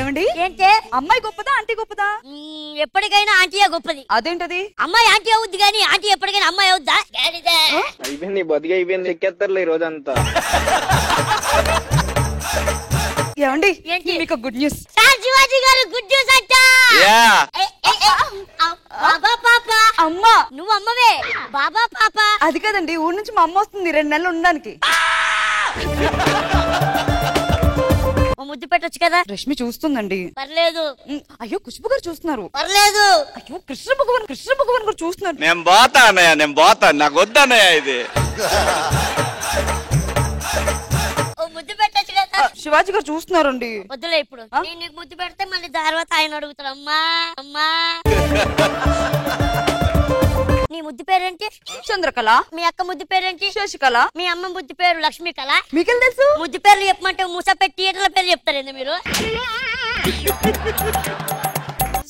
ఏమండి ఏంటే అమ్మాయి గొప్పదా ఆంటీ గొప్పదా? ఎప్పటికైనా ఆంటీయే గొప్పది. అదేంటది? అమ్మాయి ఆంటీ అవుద్ది కానీ ఆంటీ ఎప్పటికైనా అమ్మాయి అవుద్దా? అయిపోయింది బతికి అయిపోయింది ఎక్కేస్తారులే ఈ రోజంతా. ఏమండి ఏంటి? మీకు గుడ్ న్యూస్. శివాజీ గారు గుడ్ న్యూస్ అంట. బాబా పాప. అమ్మా నువ్వు అమ్మవే. బాబా పాప. అది కదండి, ఊరు నుంచి మా అమ్మ వస్తుంది 2 నెలలు ఉండడానికి. ముద్దు పెట్టొచ్చు కదా. రష్మి చూస్తుందండి. పర్లేదు. అయ్యో ఖుష్బు గారు చూస్తున్నారు. పర్లేదు. అయ్యో కృష్ణ భగవాన్ గారు చూస్తున్నారు. నేను పోతా అన్నయ్య, నేను పోతా, నాకు వద్దన్నయ్య ఇది. ముద్దు పెట్టొచ్చు కదా. శివాజీ గారు చూస్తున్నారండి. వద్దులే ఇప్పుడు. నేను నీకు ముద్దు పెడితే మళ్ళీ తర్వాత ఆయన అడుగుతాడు అమ్మా అమ్మా. నీ ముద్దు పేరేంటి? చంద్రకళ. మీ అక్క ముద్దు పేరేంటి? శశికళ. మీ అమ్మ ముద్దు పేరు లక్ష్మీకళ. మీకేం తెలుసు? ముద్దు పేర్లు చెప్పమంటే మూస పెట్టి థియేటర్ల పేర్లు చెప్తారేంది మీరు?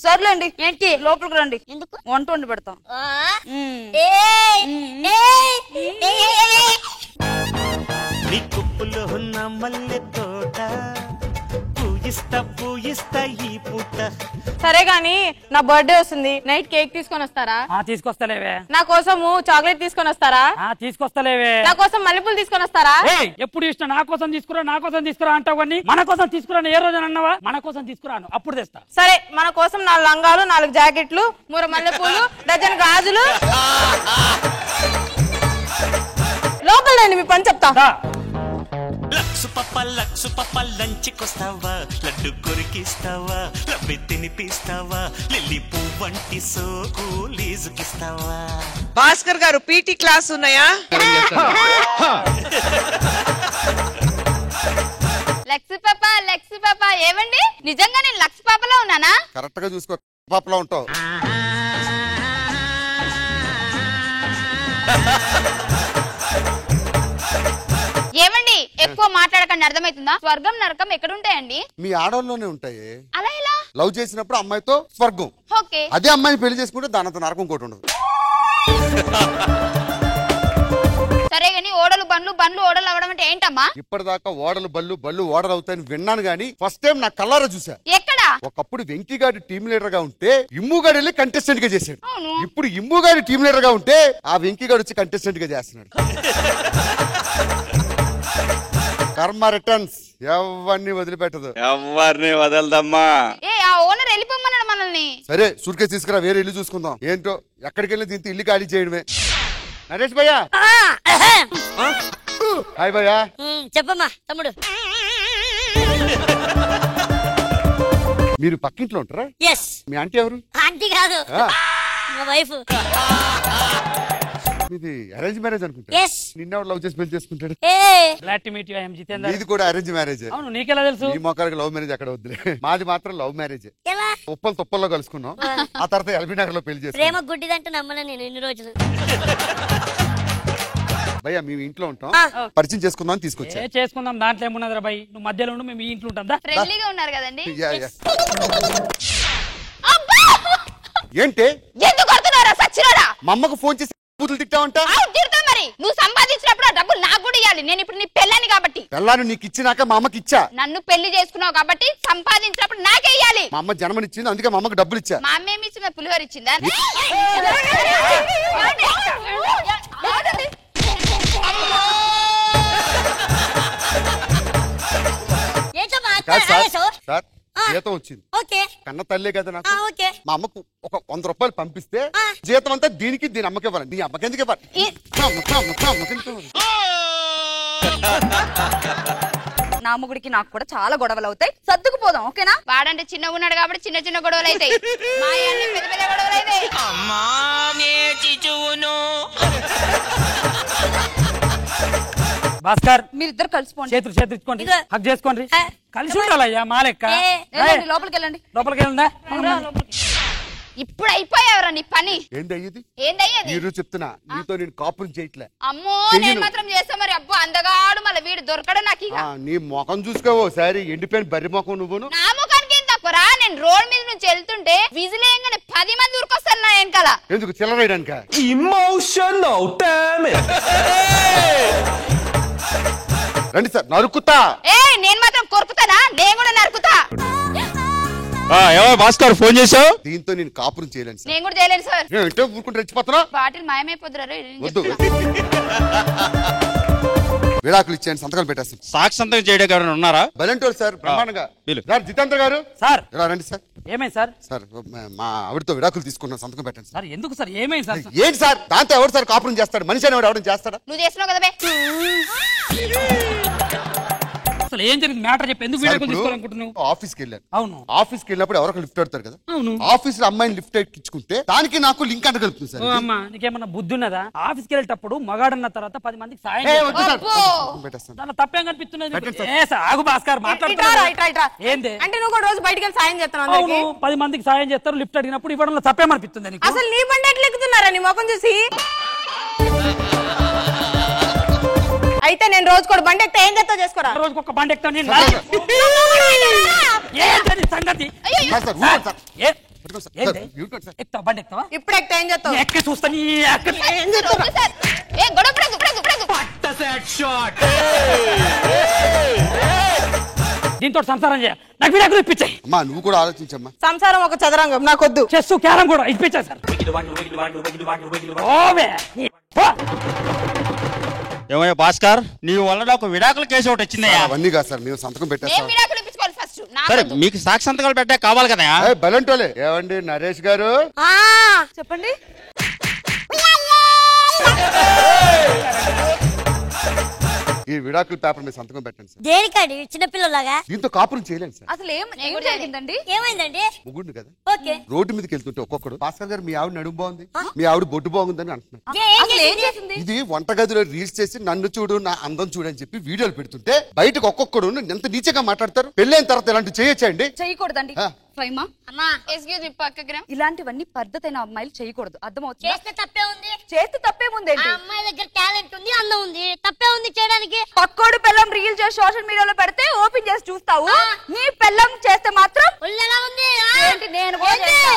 సర్లేండి, ఏంటి లోపలికి రండి. ఎందుకు? వంట వండి పెడతాం. నీ కుప్పులో ఉన్న మల్లె తోట పూయిస్తా ఈ పూట. సరే గాని నా బర్త్డే వస్తుంది, నైట్ కేక్ తీసుకొని వస్తారా? తీసుకొస్తలేవే. నా కోసము చాక్లెట్ తీసుకొని వస్తారా? తీసుకొస్తలేవే. నా కోసం మల్లెపూలు తీసుకొని వస్తారా? ఎప్పుడు ఇష్టం నా కోసం తీసుకురా అంటావు కానీ మన కోసం తీసుకురాను ఏ రోజు అన్నావా? మన కోసం తీసుకురాను, అప్పుడు తెస్తా. సరే, మన కోసం 4 లంగాలు, 4 జాకెట్లు, 3 మల్లెపూలు, డజన్ గాజులు. లోపల రండి, మీ పని చెప్తా. లక్సు పప్ప లంచ్కొస్తావా? లడ్డు కొరికిస్తావా? లబ్బి తినిపిస్తావా? లిల్లీ పువ్వంటి సోకు లీజుకిస్తావా? భాస్కర్ గారు పీటీ క్లాస్ ఉన్నాయా? లక్స్ పాప ఏమండి? నిజంగా నేను లక్స్ పాపలో ఉన్నానా? కరెక్ట్ గా చూసుకో, పాపలో ఉంటావు. ఏమండి ఎక్కువ మాట్లాడకండి, అర్థమవుతుందా? స్వర్గం నరకం ఎక్కడ ఉంటాయండి? మీ ఆడవాళ్ళలోనే ఉంటాయి. అలా ఎలా? లవ్ చేసినప్పుడు అమ్మాయితో స్వర్గం, ఓకే. అదే అమ్మాయిని పెళ్లి చేసుకుంటే దానంత నరకం కోటి ఉండదు. సరే గాని ఓడలు బండ్లు ఓడలు అవడం అంటే ఏంటమ్మా? ఇప్పటిదాకా ఓడలు బళ్ళు ఓడలు అవుతాయని విన్నాను గానీ ఫస్ట్ టైం నా కళ్ళారా చూసా. ఎక్కడ? ఒకప్పుడు వెంకీగాడి టీం లీడర్ గా ఉంటే ఇమ్ముగాడు వెళ్ళి కంటెస్టెంట్ గా చేశాడు. ఇప్పుడు ఇమ్ముగాడి టీం లీడర్ గా ఉంటే ఆ వెంకీగాడు వచ్చి కంటెస్టెంట్ గా చేస్తున్నాడు. కర్మ రిటర్న్స్ ఎవరిని వదిలిపెట్టదు. ఎవరిని వదలదమ్మా. ఆ ఓనర్ వెళ్ళిపోమన్నాడు మనల్ని. సరే సూట్కేస్ తీసుకురా, వేరే ఇల్లు చూసుకుందాం. ఏంటో ఎక్కడికి వెళ్ళి దీంతో ఇల్లు ఖాళీ చేయడమే. నరేష్ భయ్యా. హాయ్ భయ్యా. చెప్పమ్మా తమ్ముడు. మీరు పక్కింట్లో ఉంటారా? ఎస్. మీ ఆంటీ ఎవరు? ఆంటీ కాదు, మా వైఫ్. ఇది అరేంజ్ మ్యారేజ్ అనుకుంటా. yes. నిన్నెవరు లవ్ చేసి పెళ్లి చేసుకుంటాడు? Glad to meet you, I am Jitender. ఇది కూడా అరేంజ్ మ్యారేజ్. అవును, నీకెలా తెలుసు? ఈ మొక్కలకి లవ్ మ్యారేజ్ అక్కడ వద్దులే. మాది మాత్రం లవ్ మ్యారేజ్. ఎలా? ఉప్పల్ తుప్పల్లో కలుసుకున్నాం, ఆ తర్వాత ఎల్బీ నగర్ లో పెళ్లి చేసుకున్నాం. ప్రేమ గుడ్డిదంటే నమ్మలే నేను ఇన్ని రోజులు. భయ్యా మేము ఇంట్లో ఉంటాం, పరిచయం చేసుకుందాం అని తీసుకొచ్చా. చేసుకుందాం, దాంట్లో ఏమున్నదిరా భయ్. నువ్వు మధ్యలో ఉండు, మేము ఈ ఇంట్లో ఉంటాం. ఫ్రెండ్లీగా ఉన్నారు కదండి. ఏంటి ఎందుకు కొడుతున్నారా సచ్చినోడా? మా అమ్మకు ఫోన్ చేసి బూతులు తిట్టావంట. తిడతా మరి. నువ్వు సంపాదించినప్పుడు ఆ డబ్బులు నాకు కూడా ఇవ్వాలి. నేను ఇప్పుడు నీ పెళ్ళాన్ని కాబట్టి. పెళ్ళాన్ని నీకు ఇచ్చినాక మా అమ్మకి ఇచ్చా. నన్ను పెళ్లి చేసుకున్నావు కాబట్టి సంపాదించినప్పుడు నాకే ఇవ్వాలి. మా అమ్మ జన్మనిచ్చింది, అందుకే మా అమ్మకి డబ్బులు ఇచ్చా. మా అమ్మ ఏమి ఇచ్చిందా? పులిహోర ఇచ్చిందా? సార్ జీతం వచ్చింది. కన్న తల్లే కదా నాకు. మా అమ్మకు ఒక 100 రూపాయలు పంపిస్తే జీతం అంతా దీనికి దీని అమ్మకి ఇవ్వాలి. నీ అమ్మకి ఎందుకు ఇవ్వాలి? నా మొగుడికి నాకు కూడా చాలా గొడవలు అవుతాయి, సర్దుకుపోదాం ఓకేనా? వాడంటే చిన్నగా ఉన్నాడు కాబట్టి చిన్న చిన్న గొడవలు అవుతాయి. మా అన్ని పెద్ద పెద్ద గొడవలు అవుతాయి. భాస్కర్, మీరిద్దరు కలిసిపోండి. చేతులు ఇచ్చుకోండి, హక్ చేసుకోండి, కలిసి ఉండాలయ్యా మా లెక్క. లోపలికి వెళ్ళండి. లోపలికి వెళ్ళందా? ఇప్పుడు అయిపోయావరా నీ పని. ఏందయ్యేది? ఏందయ్యేది? చెప్తున్నా, నీతో నేను కాపురం చేయట్లే. అమ్మో నేను మాత్రం చేస్తా మరి. అబ్బో అందగాడు మళ్ళీ వీడు దొరకడు నాకు. ఇక నీ ముఖం చూసుకోవో సారి ఎండిపోయిన బర్రె ముఖం నువ్వును. నా ముఖానికి ఏం తక్కువరా? నేను రోడ్ మీద నుంచి వెళ్తుంటే విజిలేయంగానే 10 మంది ఊరుకొస్తారు నా వెనకాల. ఎందుకు చిల్లరేయడానిక? Emotional damage. రండి సార్, నరుకుతా. నేను మాత్రం కొరుకుతానా? నేను కూడా నరుకుతా. ఏమో భాస్కర్ ఫోన్ చేసావు? దీంతో నేను కాపురం చేయలేను సార్. నేను కూడా చేయలేదు సార్. ఏంటో ఊరుకుంటే రెచ్చిపోతున్నా? బాటిల్ మాయమైపోతున్నారు. వద్దు. విడాకులు ఇచ్చేయండి, సంతకాలు పెట్టేస్తాను. సాక్షి సంతకం చేయడానికి ఎవరైనా ఉన్నారా? బలంటోరు సార్, బ్రహ్మాండంగా. సార్ జితేంద్ర గారు సార్ రండి సార్. ఏమైంది సార్? సార్ మా ఆవిడతో విడాకులు తీసుకున్నాను, సంతకం పెట్టండి సార్. సార్ ఎందుకు సార్? ఏమైంది సార్? ఏంటి సార్ దాంతో ఎవరు సార్ కాపురం చేస్తాడు? మనిషి అని ఎవరు చేస్తాడా? నువ్వు చేస్తున్నావు కదా బే. అసలు ఏం జరిగింది మ్యాటర్ చెప్పి ఎందుకు విడాకులు తీసుకోవాలనుకుంటున్నావు? ఆఫీస్కి వెళ్ళాను. అవును. ఆఫీస్కి వెళ్ళినప్పుడు ఎవరొక లిఫ్ట్ పెడతారు కదా. అవును. ఆఫీస్ లో అమ్మాయిని లిఫ్ట్ ఎక్కించుకుంటే దానికి నాకు లింక్ అంట కలుపుతుంది సార్. అమ్మా నీకేమన్నా బుద్ధి ఉన్నదా? ఆఫీస్కి వెళ్ళేటప్పుడు మగాడన్న తర్వాత 10 మందికి సాయం పెట్టేస్తాను. దాంట్లో తప్పేం కనిపిస్తున్నది? ఆగు భాస్కర్ మాట్లాడుతున్నా. ఏంది అంటే నువ్వు కూడా రోజు బయటికి వెళ్ళి సాయం చేస్తున్నావు. అవును 10 మందికి సాయం చేస్తారు, లిఫ్ట్ అడిగినప్పుడు ఇవ్వడంలో తప్పేమనిపిస్తుంది నీకు? అసలు నీ బండి ఎట్లా ఎక్కుతున్నారా నీ ముఖం చూసి? అయితే నేను రోజు కూడా బండి ఎక్కితే ఏం చేస్తావు చేసుకోరా. రోజుకి ఒక బండి ఎక్కుతాను నేను. ఏంటది సంగతి? ఎక్కుతావా బండి ఎక్కుతావా? ఇప్పుడు ఎక్కితే ఏం చేస్తావు? ఎక్కి చూస్తాను. దీంతో సంసారం చేయ, నాకు విడాకులు ఇప్పించాయి. అమ్మా నువ్వు కూడా ఆలోచించమ్మా. సంసారం ఒక చదరంగం, నాకొద్దు. చెస్ క్యారం కూడా ఇప్పించాయి సార్. ఏమయ్యా భాస్కర్, నీ వల్ల నాకు విడాకుల కేసు ఒకటి వచ్చిందయ్యా. అవన్నీ కాదు సార్, మేము సంతకం పెట్టేస్తాం. విడాకులు ఇప్పించుకోవాలి ఫస్ట్. సరే మీకు సాక్షి సంతకాలు పెట్టా కావాలి కదా. బలంటోలే. ఏవండి నరేష్ గారు చెప్పండి. ఈ విడాకుల పేపర్ మీద సంతకం పెట్టండి సార్. దేనికండి చిన్నపిల్లలాగా? దీంతో కాపురం చేయలేండి సార్. అసలు ఏం జరిగిందండి? ఏమైందండి? ముగ్గురు కదా ఓకే. రోడ్డు మీదకి వెళ్తుంటే ఒక్కొక్కడు భాస్కర్ గారు మీ ఆవిడ నడుము బాగుంది, మీ ఆవిడ బొడ్డు బాగుందని అంటున్నారు. అసలు ఏం చేసింది? ఇది వంటగదిలో రీల్స్ చేసి నన్ను చూడు నా అందం చూడు అని చెప్పి వీడియోలు పెడుతుంటే బయటకు ఒక్కొక్కడు ఎంత నీచగా మాట్లాడతారు. పెళ్ళైన తర్వాత ఇలాంటి చేయొచ్చండి? చేయకూడదండి. ఫైమా అమ్మా ఎక్స్క్యూజ్ మీ పక్కకి రా. ఇలాంటివన్నీ పద్ధతైన అమ్మాయిలు చేయకూడదు, అర్థమవుతుంది? చేస్తే తప్పే ఉంది. చేస్తే తప్పేముంది? ఆ అమ్మాయి దగ్గర టాలెంట్ ఉంది, అందం ఉంది, తప్పే ఉంది చేయడానికి. పక్కోడు పెళ్ళం రీల్ చేసి సోషల్ మీడియాలో పెడితే ఓపెన్ చేసి చూస్తావు. నీ పెళ్ళం చేస్తే మాత్రం ఒళ్ళెలా ఉంది? ఏంటి నేను కూడా చేస్తా.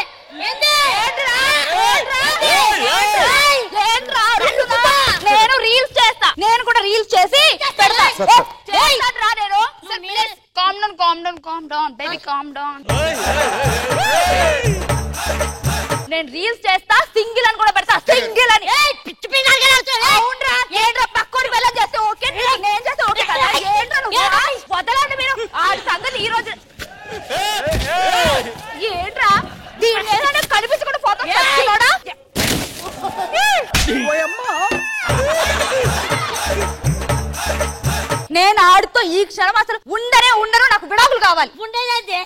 నేను రీల్స్ చేస్తా, నేను కూడా రీల్స్ చేసి పెడతా. రా నేను. Calm down calm down calm down baby calm down. నేను రీల్స్ చేస్తా, సింగిల్ అని కూడా పెడతా. సింగిల్ అని పిచ్చి పిల్లగా అవునరా. ఏంట్రా పక్కోడి పెళ్ళం చేస్తే ఓకే, నేను చేస్తే ఓకే కదా? ఏంట్రా నువ్వు? వదలండి మీరు ఆ సంగతి. ఈ రోజు ఏంట్రా దీని ఏదైనా కనిపించకుండా ఫోటో తెచ్చుకోడా? నేను ఆడితో ఈ క్షణం అసలు ఉండరు. నాకు విడాకులు కావాలి. ఉండేదంటే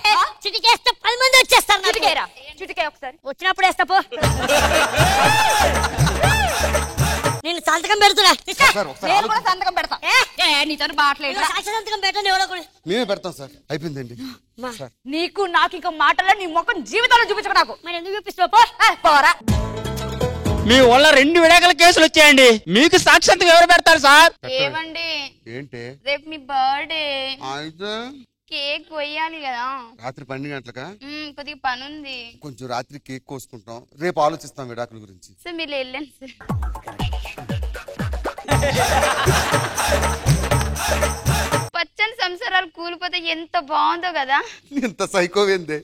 చిటికేస్తే 10 మంది వచ్చేస్తారు. చిటికేరా, చిటికే ఒకసారి. వచ్చినప్పుడు వేస్తా పో. నేను సంతకం పెడుతున్నా. నేను కూడా సంతకం పెడతా. నీతో మాట్లాడలేదు. సాక్షి సంతకం పెట్టండి ఎవరో కూడా. మేమే పెడతాం సార్. అయిపోయిందండి. నీకు నాకు ఇంకా మాటల్లో నీ ముఖం జీవితంలో చూపించక. నాకు మరి ఎందుకు చూపిస్తావు? పోరా. మీ వల్ల 2 విడాకుల కేసులు వచ్చాయండి. మీకు సాక్షి సంతకం ఎవరు పెడతారు సార్? ఏమండి ఏంటి రేపు మీ బర్త్డే, అయితే కేక్ కొయ్యాలి కదా. రాత్రి 12 గంటలకా? కొద్దిగా పని ఉంది. కొంచెం రాత్రి కేక్ కోసుకుంటాం, రేపు ఆలోచిస్తాం విడాకుల గురించి. సార్ మీరు వెళ్ళండి సార్. పచ్చని సంసారాలు కూలిపోతే ఎంత బాగుందో కదా. ఇంత సైకోవేందే.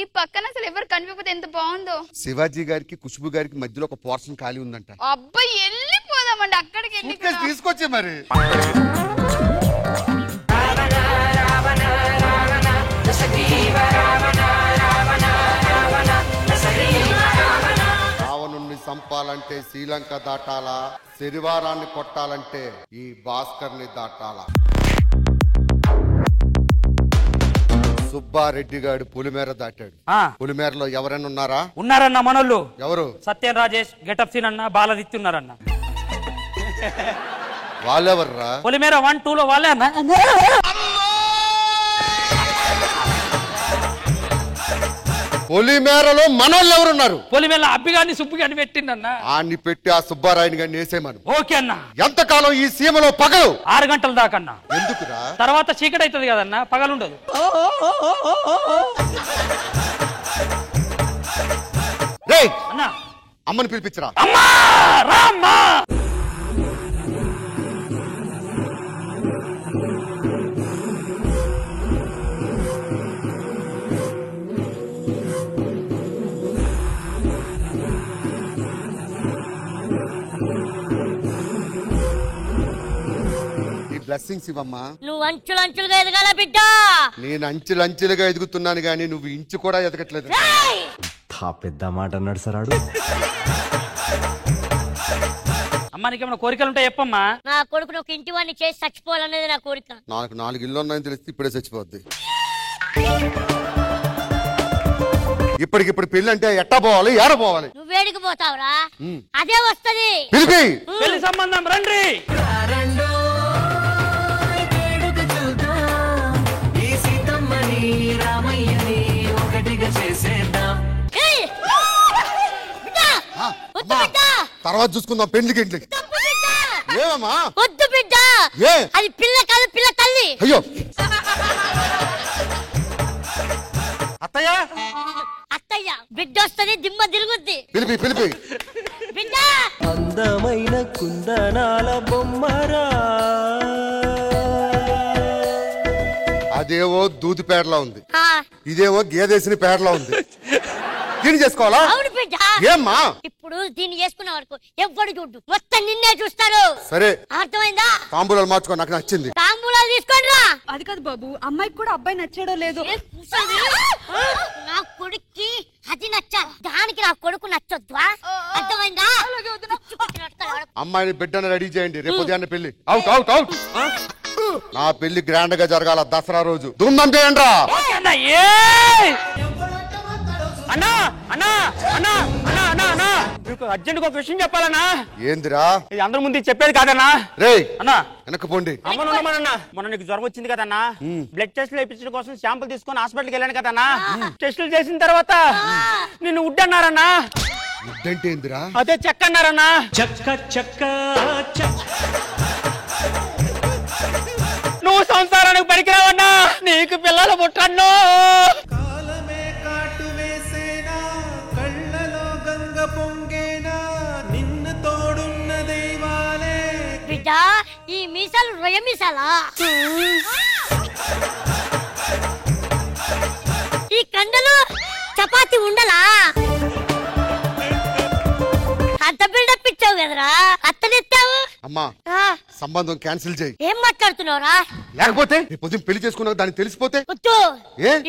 ఈ పక్కన అసలు ఎవరు కనిపించకపోతే ఎంత బాగుందో. శివాజీ గారికి ఖుష్బు గారికి మధ్యలో ఒక పోర్షన్ ఖాళీ ఉందంట. అబ్బాయి వెళ్ళిపోదామండి అక్కడికి. వెళ్ళి తీసుకొచ్చి మరి రావణుణ్ణి చంపాలంటే శ్రీలంక దాటాలా, శనివారాన్ని కొట్టాలంటే ఈ భాస్కర్ ని దాటాలా. సుబ్బారెడ్డి గారు పులిమేర దాటాడు. పులిమేరలో ఎవరైనా ఉన్నారా? ఉన్నారన్న మనోళ్ళు. ఎవరు? సత్యం రాజేష్, గెటప్ సీన్ అన్న, బాలదిత్య ఉన్నారన్న. వాళ్ళెవర్రా? పొలిమేర 1, 2 లో వాళ్ళే అన్న. పొలిమేరలో మనోళ్ళు ఎవరున్నారు? పొలిమేర అబ్బిగాని సుబ్బిగాని పెట్టిందన్న. ఆన్ని పెట్టి ఆ సుబ్బారాయుని గారిని వేసేమను. ఓకే అన్న. ఎంతకాలం ఈ సీమలో పగలు? 6 గంటల దాకా అన్న. ఎందుకురా? తర్వాత చీకటి అవుతుంది కదన్న, పగలుండదు. రేయ్ అన్న అమ్మని పిలిపించరా. అమ్మా రామ్మా. బ్లెస్సింగ్స్ ఇవ్వమ్మా. నువ్వు అంచులంచులుగా ఎదగాల బిడ్డ. నేను అంచెలంచెలుగా ఎదుగుతున్నాను గానీ నువ్వు ఇంచు కూడా ఎదగట్లేదు. పెద్ద మాట అన్నాడు సరాడు. అమ్మా నీకేమైనా కోరికలు ఉంటాయి చెప్పమ్మా. నా కొడుకుని ఒక ఇంటి వాడిని చేసి చచ్చిపోవాలనేది నా కోరిక. నాకు 4 ఇల్లు ఉన్నాయని తెలిస్తే ఇప్పుడే చచ్చిపోద్ది. ఇప్పటికిప్పుడు పెళ్లి అంటే ఎట్టా పోవాలి, ఏడ పోవాలి? నువ్వేడికి పోతావురా, అదే వస్తది. పెళ్లి సంబంధం రండి. తర్వాత చూసుకుందాం పెళ్లికి. ఇంట్లోకి ఏమమ్మా? వద్దు బిడ్డ, అది పిల్ల కాదు, పిల్ల తల్లి. అయ్యో అత్తయ్య, అత్తయ్య బిడ్డ వస్తుంది, దిమ్మ తిరుగుద్ది. పిలిపి బిడ్డ అందమైన కుందనాల బొమ్మరా. అదేవో దూది పేడలా ఉంది, ఇదేవో గేదేసిన పేడలా ఉంది. దీన్ని చేసుకోవాలా? అవును బిడ్డ. ఏమ్మా? ఇప్పుడు దీన్ని చేసుకున్న వరకు ఎవ్వడు చూడు, మొత్తం నిన్నే చూస్తారు. సరే అర్థమైందా? తాంబూలాలు మార్చుకో, నాకు నచ్చింది. తాంబూలాలు తీసుకోండి రా. అది కాదు బాబు, అమ్మాయికి కూడా అబ్బాయి నచ్చాడో లేదో. నా కొడుక్కి అది నచ్చాలి, దానికి నా కొడుకు నచ్చొద్దా? అర్థమైందా? అమ్మాయిని బిడ్డను రెడీ చేయండి, రేపు ఉదయాన్నే పెళ్లి. Out out out. నా పెళ్లి గ్రాండ్ గా జరగాల, దసరా రోజు ధూమ్ధాం చేయండి రా. అన్నా అన్నా అన్నా అన్నా అన్నా అన్నా మీకు అర్జెంట్ ఒక విషయం చెప్పాలన్నా. ఏందిరా? ఇది అందరి ముందు చెప్పేది కాదన్నా. రే అన్నా వెనక్కి పోండి. అమ్మనున్నామన్నా, మొన్న నీకు జ్వరం వచ్చింది కదన్నా, బ్లడ్ టెస్ట్లు వేయించడం కోసం శాంపుల్ తీసుకొని హాస్పిటల్కి వెళ్ళాను కదన్నా. టెస్టులు చేసిన తర్వాత నిన్ను వుడ్ అన్నారన్నా. వుడ్ ఏందిరా? అదే చెక్క అన్నారన్నా. చెక్క చెక్క నువ్వు సంసారానికి పనికిరావన్నా, నీకు పిల్లలు పుట్టన్నో. బిడ్డ ఈ మీసాలు రొయ్య మీసాలా? ఈ కండలు చపాతి ఉండలా? అంత బిల్డప్ ఇచ్చావు కదరా, అత్తనెత్తావు. అమ్మా సంబంధం క్యాన్సిల్ చేయి. ఏం మాట్లాడుతున్నావురా? లేకపోతే పొద్దున పెళ్లి చేసుకున్నావు దానికి తెలిసిపోతే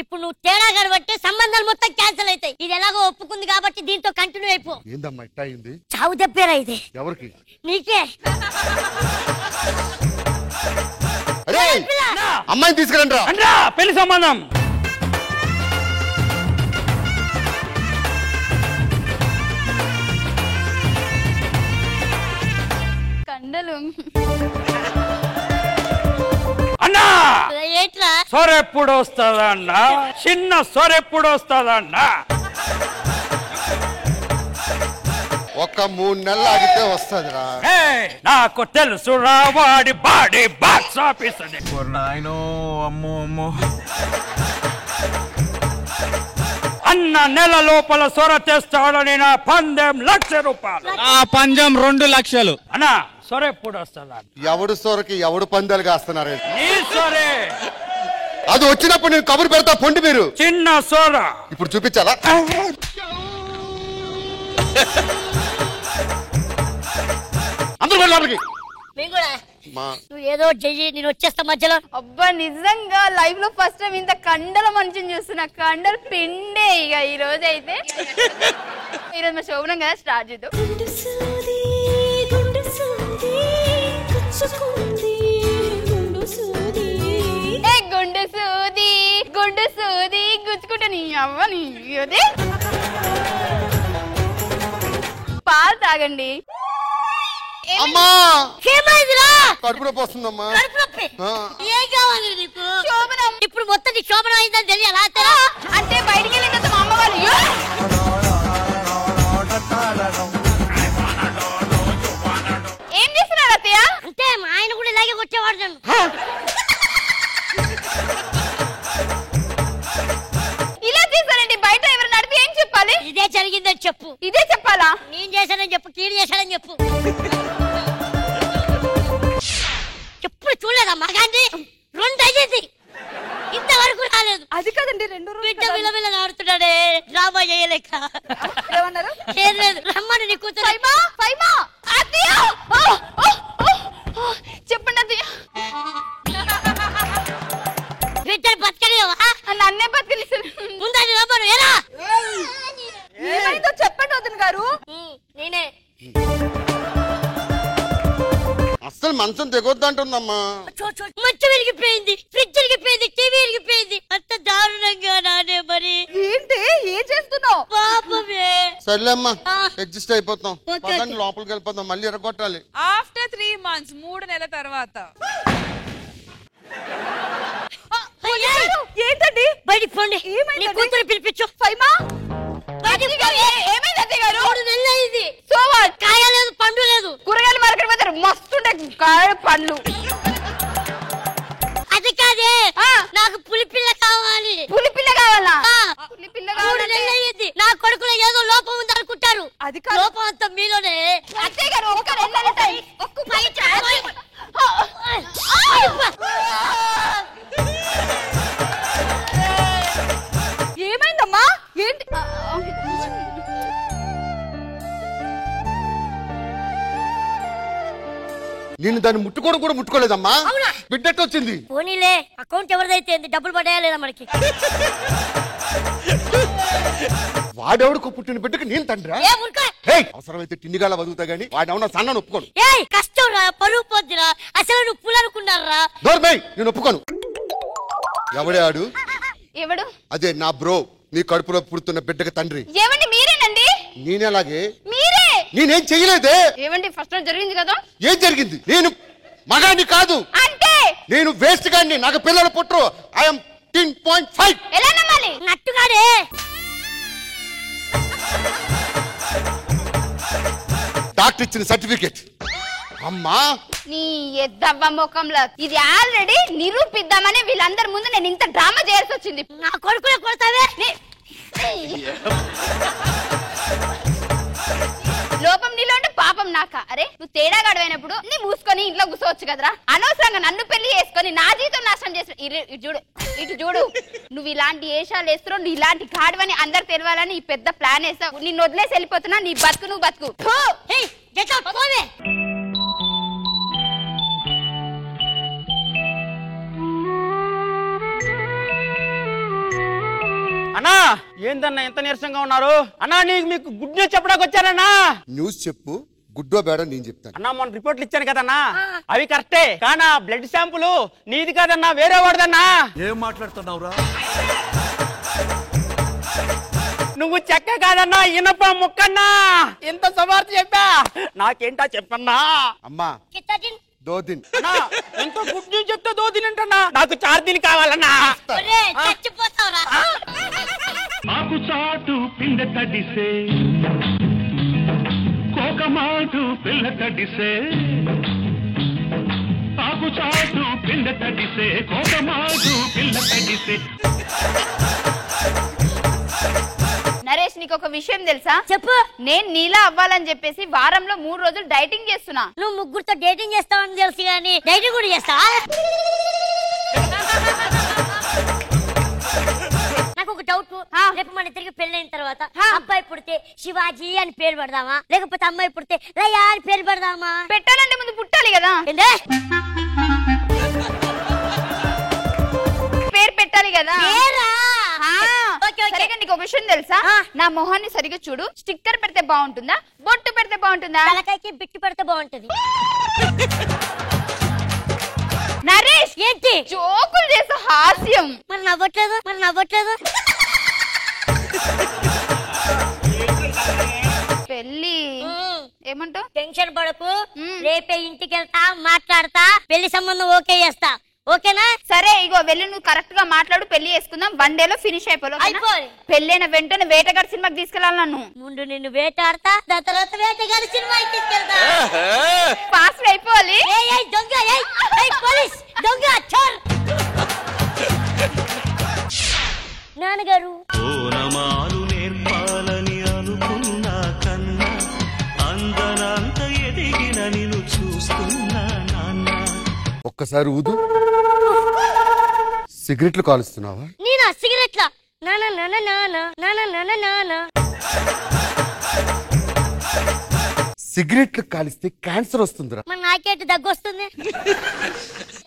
ఇప్పుడు నువ్వు తేడా కనబట్టి సంబంధాలు మొత్తం క్యాన్సిల్ అవుతాయి. ఇది ఎలాగో ఒప్పుకుంది కాబట్టి దీంతో కంటిన్యూ అయిపో. ఏందమ్మా ఇట్టా అయింది? చావు దెబ్బేరా ఇది. ఎవరికి? నీకే. అరే అమ్మాయిని తీసుకురండి రా. పెళ్లి సంబంధం. కండలు అన్నా ఎట్లా? సొరెప్పుడు వస్తుందన్నా, చిన్న సొరెప్పుడు వస్తుందన్నా. ఒక 3 నెలలు ఆగితే వస్తుందిరా. నాకు తెలుసురా వాడి బాడీ బాక్స్ ఆఫీస్ అని. అన్న నెల లోపల సొర తెస్తాడని నా పందెం ₹1,00,000. ఆ పంజం 2 లక్షలు. అన్నా సొర ఎప్పుడు వస్తుందా? ఎవడు సొరకి ఎవడు పందాలు కాస్తున్నారు? నీ సొరే. అది వచ్చినప్పుడు నేను కబురు పెడతా, పొండి మీరు. చిన్న సొర ఇప్పుడు చూపించాలా? అందరూ లోపలికి. నువ్వు ఏదో చెయ్యి, నేను వచ్చేస్తా మధ్యలో. అబ్బా నిజంగా లైఫ్ లో ఫస్ట్ టైం ఇంత కండల మనిషిని చూస్తున్నా. కండలు పిండే ఇక ఈ రోజు అయితే. ఈరోజు మా శోభనం కదా, స్టార్ట్ చేద్దాం. గుండు సూది గుండు సూది గుచ్చుకుంటా నీ అవ్వని. పాలు తాగండి. అమ్మా ఏమైందిరా? కడుపు నొప్పి వస్తుందమ్మా. ఏం కావాలి నీకు? శోభనం. ఇప్పుడు మొత్తం నీ శోభనం అయిందని తెలియాలా? అంటే బయటికి వెళ్ళిన మా అమ్మ వాళ్ళు ఏం చేస్తున్నారు అత్తయ్య? అంటే మా ఆయన కూడా ఇలాగే కొట్టేవాడు నన్ను. ఇలా చేశారండి. బయట ఎవరు నడిపి ఏం చెప్పాలి? ఇదే జరిగిందని చెప్పు. ఇదే చెప్పాలా? నేను చేశానని చెప్పు, కీడు చేశానని చెప్పు. ఎప్పుడు చూడలేదా మగాన్ని? 2 అయ్యింది, ఇంతవరకు రాలేదు. అది కదండి 2 రోజులు బిడ్డ విలవిల ఆడుతున్నాడే, డ్రామా చేయలేక. ఏమన్నారు? ఏం లేదు, రమ్మని నీ కూతురు. చెప్పండి అత్తయ్య. నన్నే బతికిలిసి ముందని రమ్మను ఏరా ఏమైందో చెప్పండి వదిన గారు. నేనే అసలు మంచం దిగొద్దంటుందమ్మా. మంచం విరిగిపోయింది, ఫ్రిడ్జ్ విరిగిపోయింది, టీవీ విరిగిపోయింది. అంత దారుణంగా నానే మరి. ఏంటి ఏం చేస్తున్నావు? పాపమే. సర్లేమ్మా అడ్జస్ట్ అయిపోతాం. పదండి లోపలికి వెళ్ళిపోతాం, మళ్ళీ ఎరగొట్టాలి. ఆఫ్టర్ 3 months 3 నెలల తర్వాత ఏంటండి? బయటికి పోండి. నీ కూతురు పిలిపించు. ఫైమా ఏమైంది అత్తయ్య గారు? 3 నెలలు అయింది. So what? కాయ లేదు, పండు లేదు. కూరగాయలు మార్కెట్ పోతారు, మస్తుండే కాయ పండ్లు. అది కాదే, నాకు పులిపిల్ల కావాలి. పులిపిల్ల కావాలా? పులిపిల్ల 3 నెలలు అయ్యింది. నా కొడుకులో ఏదో లోపం ఉంది అనుకుంటారు. అది లోపం అంతా మీలోనే. అత్తయ్య గారు ఒక్క 2 నెలల టైం. ఏమైందమ్మా? ఏంటి? నేను దాన్ని ముట్టుకోవడం కూడా ముట్టుకోలేదమ్మా. బిడ్డట్టు వచ్చింది. పోనీలే, అకౌంట్ ఎవరిదైతే డబ్బులు పడేయా లేదా మనకి? వాడెవడికో పుట్టిన బిడ్డకి నేను తండ్రా? అవసరమైతే తిండిగాల వదులుతా గానీ వాడేమన్నా సన్న ఒప్పుకోను. కష్టం రా, పరువు పొద్దురా. అసలు నువ్వు పులనుకున్నారా? నేను ఒప్పుకోను. ఎవడే ఆడు? ఎవడు? అదే నా బ్రో, నీ కడుపులో పుడుతున్న బిడ్డకి తండ్రి. ఏమండి మీరేనండి? నేనేలాగే? మీరే. నేనేం చెయ్యలేదే. ఏమండి ఫస్ట్ రోజు జరిగింది కదా? ఏం జరిగింది? నేను మగాన్ని కాదు, అంటే నేను వేస్ట్ గాన్ని. నాకు పిల్లలు పుట్టరు. ఐఎమ్ 10.5. ఎలా నమ్మాలి? నట్టుగాడే. డాక్టర్ ఇచ్చిన సర్టిఫికేట్. అమ్మా నీ ఎద్దవ్వ ముఖంలో ఇది ఆల్రెడీ నిరూపిద్దామని వీళ్ళందరి ముందు నేను ఇంత డ్రామా చేయాల్సి వచ్చింది. నా కొడుకునే కొడతావే. లోపం నీలో ఉంటే పాపం నాక. అరే నువ్వు తేడాగాడమైనప్పుడు నీ మూసుకొని ఇంట్లో కూర్చోవచ్చు కదరా. అనవసరంగా నన్ను పెళ్లి చేసుకొని నా జీవితం నాశనం చేసిన. ఇటు చూడు, ఇటు చూడు. నువ్వు ఇలాంటి ఏషాలు వేస్తున్నావు, నువ్వు ఇలాంటి కాడువని అందరు తెలియాలని ఈ పెద్ద ప్లాన్ వేస్తావు. నిన్ను వదిలేసి వెళ్ళిపోతున్నా. నీ బతుకు నువ్వు బతుకు. అన్నా ఏందన్నా ఎంత నీరసంగా ఉన్నారు? అన్నా మీకు గుడ్ న్యూస్ చెప్పడానికి వచ్చానన్నా. న్యూస్ చెప్పు. గుడ్డో బేడ నేను చెప్తాను. అన్నా మొన్న రిపోర్ట్లు ఇచ్చాను కదన్నా, అవి కరెక్టే. కానీ బ్లడ్ శాంపుల్ నీది కాదన్నా, వేరే వాడదన్నా. ఏం మాట్లాడుతున్నావురా? నువ్వు చెక్క కాదన్నా, ఇనప ముక్కన్నా. ఎంత సమార్చి చెప్పా. నాకేంటా చెప్పన్నా? అమ్మా దోదిన్. ఎంత గుడ్ న్యూస్ చెప్తే దోదిన్ అంటన్నా. నాకు 4 దిన్ కావాలన్నా. చచ్చిపోతావురా. ఆకు చాటు పిండ తడిసే, కోకమాటు పిల్ల తడిసే. ఆకు చాటు పిండ తడిసే, కోకమాటు పిల్ల తడిసే. నరేష్ నీకు ఒక విషయం తెలుసా? చెప్పు. నేను నీలా అవ్వాలని చెప్పేసి వారంలో 3 రోజులు డైటింగ్ చేస్తున్నా. నువ్వు ముగ్గురుతో డేటింగ్ చేస్తావని తెలుసు కానీ డైటింగ్ కూడా చేస్తావా? నాకు ఒక డౌట్. రేపు మన ఇద్దరికి పెళ్ళైన తర్వాత అబ్బాయి పుడితే శివాజీ అని పేరు పెడదామా, లేకపోతే అమ్మాయి పుడితే రయా అని పేరు పెడదామా? పెట్టాలంటే ముందు పుట్టాలి కదా. పేరు పెట్టాలి కదా. నీకు ఒక విషయం తెలుసా? నా మొహాన్ని సరిగ్గా చూడు. స్టిక్కర్ పెడితే బాగుంటుందా, బొట్టు పెడితే బాగుంటుందా? తలకాయకి బిట్టు పెడితే బాగుంటది. నరేష్ ఏంటి జోకులు చేసే హాస్యం? మరి నవ్వట్లేదు. పెళ్లి ఏమంటావు? టెన్షన్ పడకు. రేపే ఇంటికి వెళ్తా, మాట్లాడతా, పెళ్లి సంబంధం ఓకే చేస్తా. ఓకేనా? సరే ఇగో వెళ్ళి నువ్వు కరెక్ట్ గా మాట్లాడు. పెళ్లి చేసుకుందాం. 1 day లో ఫినిష్ అయిపోవాలి. పెళ్ళైన వెంటనే వేటగాడి సినిమాకి తీసుకెళ్ళాలి నన్ను. ముందు నిన్ను వేటాడతా, దాని తర్వాత వేటగాడి సినిమాకి తీసుకెళ్తా. ఫాస్ట్ అయిపోవాలి. దొంగ, పోలీస్ దొంగ, చోర్. నాన్నగారు ఓనమాలు నేర్పాలని అనుకున్నా కన్నా, అందనంత ఎదిగిన నిన్ను చూస్తున్నా నాన్న. ఒక్కసారి ఊదు. సిగరెట్లు కాలుస్తున్నావా? నేనా సిగరెట్లా? నానా నానా నానా నానా నానా నానా. సిగరెట్లు కాలిస్తే క్యాన్సర్ వస్తుందిరా. మరి నాకేంటి దగ్గు వస్తుంది?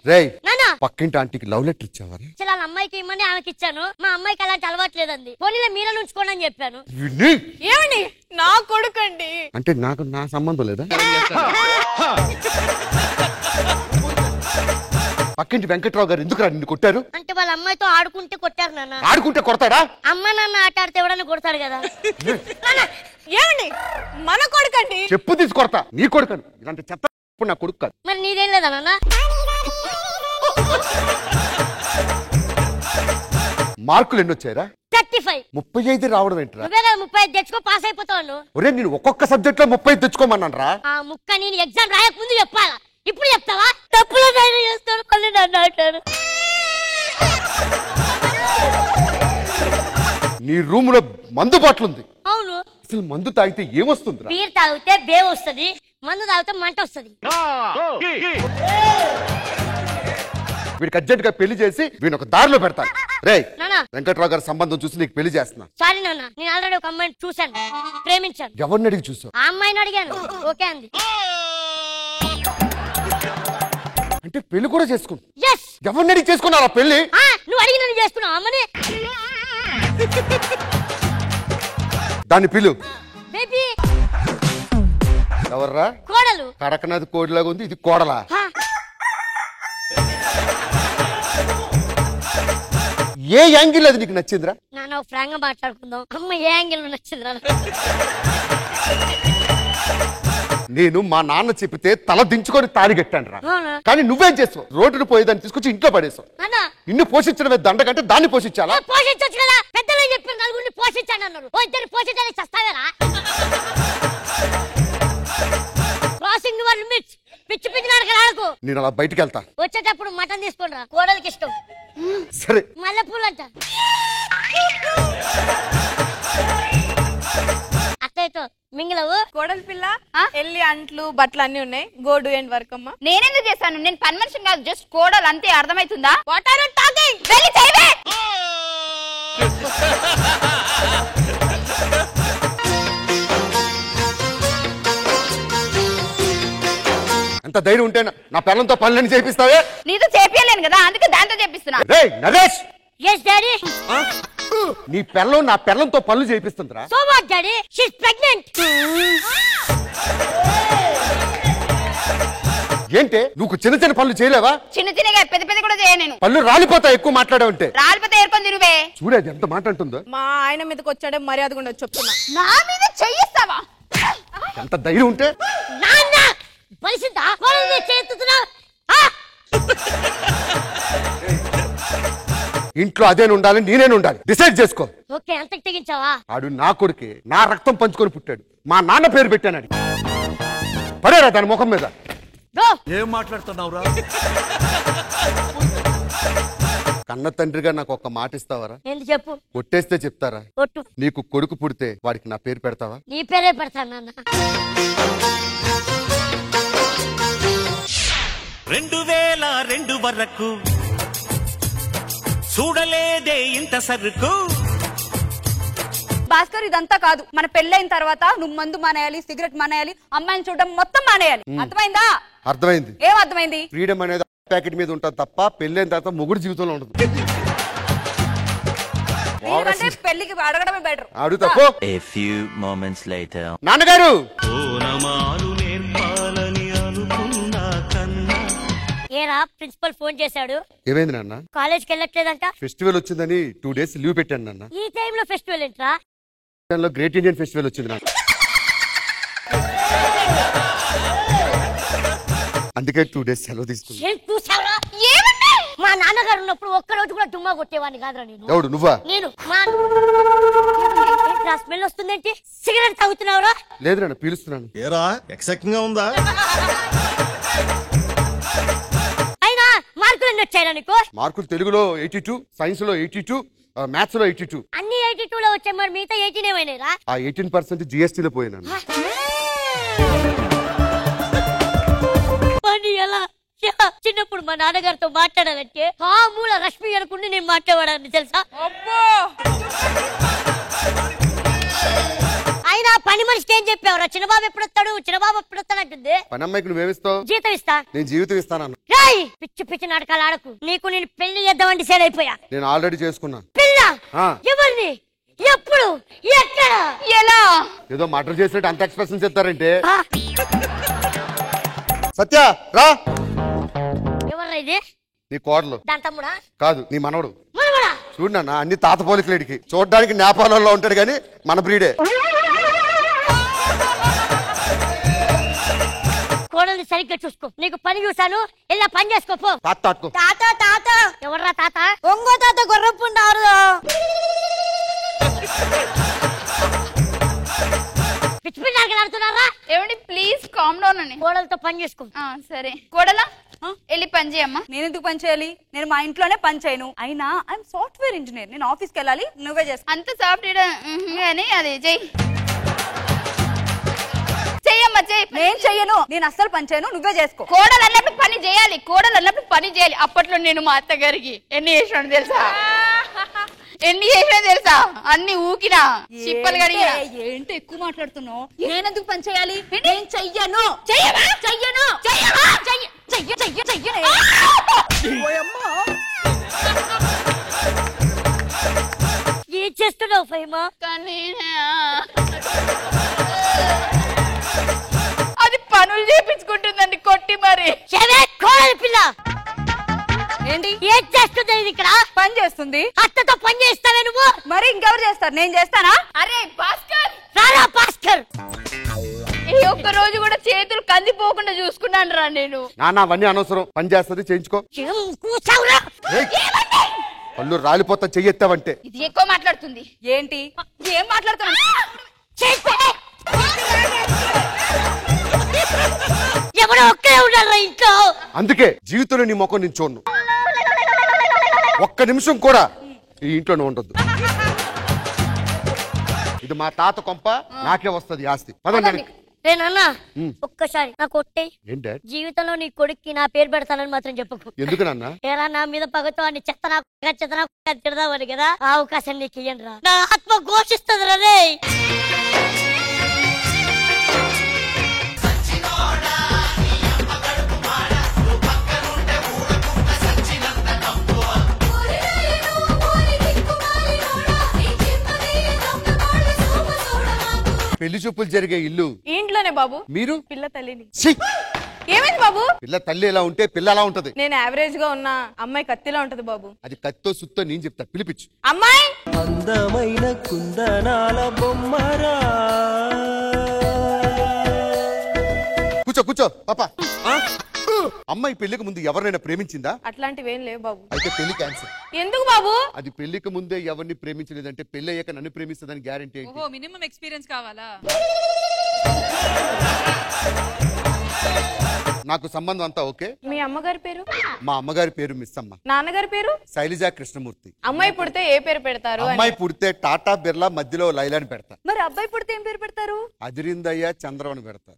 రేయ్ నానా పక్కింటి ఆంటీకి లవ్ లెటర్ ఇచ్చావా? అసలు వాళ్ళ అమ్మాయికి ఇమ్మని ఆమెకి ఇచ్చాను. మా అమ్మాయికి అలాంటి అలవాట్లేదండి. పోనీలో మీలో ఉంచుకోండి అని చెప్పాను. ఏమండి నా కొడుకండి అంటే నాకు నా సంబంధం లేదా? పక్కింటి వెంకట్రావు గారు ఎందుకు నిన్ను కొట్టారు? అంటే వాళ్ళ అమ్మాయితో ఆడుకుంటే కొట్టారు నాన్న. ఆడుకుంటే కొడతాడా? అమ్మ నాన్న ఆట ఆడితే ఎవడన్నా కొడతాడు కదా. ఏమండి మన కొడుకండి. చెప్పు తీసి కొడతా. నీ కొడుకను. ఇలాంటి చెత్త నా కొడుకు కాదు. మరి నీదేం లేదా నాన్న? మార్కులు ఎన్ని వచ్చాయరా? 35. 35 రావడం ఏంట్రా? నువ్వే కదా 35 తెచ్చుకో పాస్ అయిపోతావు. ఒరే నేను ఒక్కొక్క సబ్జెక్ట్ లో 30 తెచ్చుకోమన్నాను రా. ఆ ముక్క నేను ఎగ్జామ్ రాయక ముందు చెప్పాలా? ఇప్పుడు చెప్తావా? తప్పులో చేస్తాను మళ్ళీ నన్ను అంటారు. నీ రూమ్ లో మందు బాటిల్ ఉంది. అవును. అసలు మందు తాగితే ఏమొస్తుంది? బీర్ తాగితే బే వస్తుంది, మందు తాగితే మంట వస్తుంది. వీడికి అర్జెంట్ గా పెళ్లి చేసి వీడిని ఒక దారిలో పెడతాను. రేయ్ నానా వెంకట్రావు గారి సంబంధం చూసి నీకు పెళ్లి చేస్తున్నా. సారీ నాన్న, నేను ఆల్రెడీ ఒక అమ్మాయిని చూశాను, ప్రేమించాను. ఎవరిని అడిగి చూసావు? ఆ అమ్మాయిని అడిగాను, ఓకే అంది. అంటే పెళ్లి కూడా చేసుకున్నా? yes. ఎవరిని అడిగి చేసుకున్నారా పెళ్లి? నువ్వు అడిగి నన్ను చేసుకున్నావు అమ్మని. దాన్ని పిలు. బేబీ. ఎవర్రా? కోడలు. కడకనాథ్ కోడిలాగా ఉంది. ఇది కోడలా? ఏ యాంగిల్ అది నీకు నచ్చిందిరా? నాన్న ఫ్రాంక్ గా మాట్లాడుకుందాం. అమ్మ ఏ యాంగిల్ నచ్చిందిరా? నేను మా నాన్న చెప్పితే తల దించుకొని తాడి కట్టాను రా. కానీ నువ్వేం చేస్తావు? రోడ్డును పోయేదాన్ని తీసుకొచ్చి ఇంట్లో పడేసావు. నిన్ను పోషించడమే దండ కంటే దాన్ని పోషించాలా? పోషించొచ్చు కదా, పెద్దలు చెప్పారు నలుగురిని పోషించాను అన్నారు. ఇద్దరు పోషించాలని చస్తావేరా? Crossing your limits. పిచ్చి పిచ్చి నాటకాలకు నేను అలా బయటికి వెళ్తా. వచ్చేటప్పుడు మటన్ తీసుకుని రా, కోడలికి ఇష్టం. సరే. మల్లెపూలు అంట. అత్తయ్యతో మింగలవు. కోడలి పిల్ల ఎల్లి అంట్లు బట్టలు అన్ని ఉన్నాయి. గో డు అండ్ వర్క్ అమ్మా. నేనెందుకు చేస్తాను? నేను పని మనిషిని కాదు, జస్ట్ కోడలు అంతే. అర్థమవుతుందా? What are you talking? వెళ్ళి చేయవే. ఎంత ధైర్యం ఉంటే నా పిల్లలతో పనులన్నీ చేపిస్తావే? నీతో చేపియలేను కదా, అందుకే దాంతో చేపిస్తున్నా. రేయ్ నరేష్. yes daddy. నీ పిల్లం నా పిల్లంతో పనులు చేపిస్తుందిరా. so what daddy? she's pregnant. ఏంటే నువ్వు చిన్న చిన్న పనులు చేయలేవా? చిన్న చిన్నగా పెద్ద పెద్ద కూడా చేయ. నేను పళ్ళు రాలిపోతా ఎక్కువ మాట్లాడావంటే. రాలిపోతే ఏర్కొని తిరువే. చూడేది ఎంత మాట అంటుందో. మా ఆయన మీదకి వచ్చాడే మర్యాద కూడా చెప్తున్నా. నా మీద చెయ్యిస్తావా? ఎంత ధైర్యం ఉంటే. నాన్న బలిసిందా? కోడల్ని చేస్తున్నా. ఇంట్లో అదే ఉండాలి, నేనే ఉండాలి. డిసైడ్ చేసుకో. ఓకే అంతకు తెగించావా? ఆడు నా కొడుకే, నా రక్తం పంచుకొని పుట్టాడు. మా నాన్న పేరు పెట్టాను అడి. పడేరా దాని ముఖం మీద. ఏం మాట్లాడుతున్నావురా? కన్న తండ్రిగా నాకు ఒక మాట ఇస్తావరా? ఏంటి చెప్పు. కొట్టేస్తే చెప్తారా? కొట్టు. నీకు కొడుకు పుడితే వాడికి నా పేరు పెడతావా? నీ పేరే పెడతాను నాన్న. 2002 వరకు చూడలేదే ఇంత సరుకు. భాస్కర్ ఇదంతా కాదు. మన పెళ్ళైన తర్వాత నువ్వు మందు మానేయాలి, సిగరెట్ మానేయాలి, అమ్మాయిని చూడడం మొత్తం మానేయాలి. అర్థమైందా? అర్థమైంది. ఏం అర్థమైంది? ఫ్రీడమ్ అనేది ప్యాకెట్ మీద ఉంటుంది తప్ప పెళ్ళైన తర్వాత మొగుడు జీవితంలో ఉండదు. పెళ్లికి అడగడమే బెటర్. అడుగు తప్పు. A few moments later. నాన్నగారు. ఏరా ప్రిన్సిపల్ ఫోన్ చేశాడు. ఏమైంది నాన్న? కాలేజ్కి వెళ్ళట్లేదంట. ఫెస్టివల్ వచ్చిందని 2 days లీవ్ పెట్టాను నాన్న. ఈ టైంలో ఫెస్టివల్ ఏంట్రా? గ్రేట్ ఇండియన్ ఫెస్టివల్ వచ్చింది నాన్న. అందుకే 2 days సెలవు తీసుకున్నా. మా నాన్నగారు ఉన్నప్పుడు ఒక్కరోజు కూడా దుమ్మా కొట్టేవాడిని కాదురా నేను. ఎవడు? నువ్వా? నేను. స్మెల్ వస్తుందేంటి? సిగరెట్ తాగుతున్నావురా? లేదు నాన్న, పీలుస్తున్నాను. ఏరా ఎక్సైటింగ్ గా ఉందా? అయినా మార్కులు ఎన్ని వచ్చాయిరా నీకు? మార్కులు తెలుగులో 82, సైన్స్ లో 82, మ్యాథ్స్ లో 82. అన్ని 82 లో వచ్చాయి. మరి మిగతా 18 ఏమైనాయిరా? ఆ 18% GST లో పోయినాను. ఎలా చిన్నప్పుడు మా నాన్నగారితో మాట్లాడాలంటే ఆ మూల రష్మి అనుకుంటే నేను మాట్లాడాలని తెలుసా? అయినా పని మనిషికి ఏం చెప్పా చెప్పావురా చిన్నబాబు ఎప్పుడు వస్తాడు అంటుంది. పని అమ్మాయికి నువ్వేమిస్తావు? జీతం ఇస్తా. నేను జీవితం ఇస్తానన్న. రాయ్ పిచ్చి పిచ్చి నాటకాలు ఆడకు. నీకు నేను పెళ్లి చేద్దామని డిసైడ్ అయిపోయా. నేను ఆల్రెడీ చేసుకున్నా. పిల్ల ఎవరిని, ఎప్పుడు, ఎక్కడ, ఎలా? ఏదో మర్డర్ చేసినట్టు అంత ఎక్స్ప్రెషన్ చెప్తారంటే. సత్య రా. ఎవర్రా ఇది? నీ కోడలు. దాని తమ్ముడా? కాదు, నీ మనవడు. చూడు నాన్న, అన్ని తాత పోలికలేడికి. చూడడానికి నేపాల్లో ఉంటాడు కానీ మన బ్రీడే. కోడల్ని సరిగ్గా చూసుకో. నీకు పని చూసాను, ఇలా పని చేసుకోపో. తాత ఎవర్రా తాత? ఒంగో తాత గొర్రెపుండారు. పిచ్చి పిచ్చి నాటకాలు ఆడుతున్నారా? ఏమండి ప్లీజ్ కామ్ డౌన్ అని. కోడలతో పని చేసుకో. సరే కోడలా వెళ్ళి పని చేయమ్మా. నేను ఎందుకు పని చేయాలి? నేను మా ఇంట్లోనే పని చేయను. అయినా ఐఎమ్ సాఫ్ట్వేర్ ఇంజనీర్. నేను ఆఫీస్కి వెళ్ళాలి, నువ్వే చేస్తా. అంత సాఫ్ట్వేర్ అని అది చెయ్యమ్మా చెయ్యి. నేను చెయ్యను, నేను అస్సలు పని చేయను, నువ్వే చేసుకో. కోడలు అన్నప్పుడు పని చేయాలి. అప్పట్లో నేను మా అత్తగారికి ఎన్ని చేసాను తెలుసా? అన్ని ఊకినా చిప్పలు కడిగినా. ఏంటి ఎక్కువ మాట్లాడుతున్నావు? నేనెందుకు పని చేయాలి? నేను చెయ్యను. చెయ్యను. ఏం చేస్తున్నావు ఫైమా? అది పనులు చేపించుకుంటుందండి కొట్టి మరి. పిల్ల ఏంటి ఏం చేస్తుంది ఇది? ఇక్కడ పని చేస్తుంది. అత్తతో పని చేస్తావే నువ్వు? మరి ఇంకెవరు చేస్తారు? నేను చేస్తానా? అరే భాస్కర్ రారా భాస్కర్. ఈ ఒక్క రోజు కూడా చేతులు కందిపోకుండా చూసుకున్నాను రా నేను. నాన్న అవన్నీ అనవసరం. పని చేస్తుంది, చేయించుకో. పళ్ళు రాలిపోతా చెయ్యెత్తావంటే. ఇది ఎక్కువ మాట్లాడుతుంది. ఏంటి ఏం మాట్లాడుతున్నా? ఎవరో ఒక్కడే ఉండాలి ఇంట్లో. అందుకే జీవితంలో నీ ముఖం నేను చూడను. ఒక్క నిమిషం కూడా ఈ ఇంట్లోనే ఉండొద్దు. ఇది మా తాత కొంప, నాకే వస్తుంది ఆస్తి. పదండి. నేనన్నా ఒక్కసారి నాకు కొట్టే. ఏంటి జీవితంలో నీ కొడుక్కి నా పేరు పెడతానని మాత్రం చెప్పకు. ఎందుకు నాన్న? ఏరా నా మీద పగతో అని చెత్త తిడదామని కదా. ఆ అవకాశం నీకు ఇయ్యండి రా. నా ఆత్మ ఘోషిస్తుంది రే. పెళ్లి చూపులు జరిగే ఇల్లు ఇంట్లోనే బాబు. మీరు పిల్ల తల్లిని. ఏమైంది బాబు? పిల్ల తల్లి ఎలా ఉంటే పిల్ల ఎలా ఉంటది? నేను యావరేజ్ గా ఉన్నా, అమ్మాయి కత్తిలా ఉంటది బాబు. అది కత్తో సుత్తో నేను చెప్తా, పిలిపించు. అమ్మాయి అందమైన కుందనాల బొమ్మరా. కూర్చో కూర్చో పాప. అమ్మాయి పెళ్లికి ముందు ఎవరినైనా ప్రేమించిందా? అట్లాంటివి ఏం లేవు బాబు. అయితే పెళ్లి క్యాన్సిల్. ఎందుకు బాబు? అది పెళ్లికి ముందే ఎవరిని ప్రేమించలేదంటే పెళ్లి అయ్యాక నన్ను ప్రేమిస్తుందని గ్యారంటీ ఏంటి? ఓహో, మినిమం ఎక్స్పీరియన్స్ కావాలా? నాకు సంబంధం అంతా ఓకే. మీ అమ్మగారి పేరు? మా అమ్మగారి పేరు మిస్ అమ్మ. నాన్నగారి పేరు? శైలజా కృష్ణమూర్తి. అమ్మాయి పుడితే ఏ పేరు పెడతారు? అమ్మాయి పుడితే టాటా బిర్లా మధ్యలో లైలాని పెడతా. మరి అబ్బాయి పుడితే ఏం పేరు పెడతారు? అదిరిందయ్య చంద్రవని పెడతా.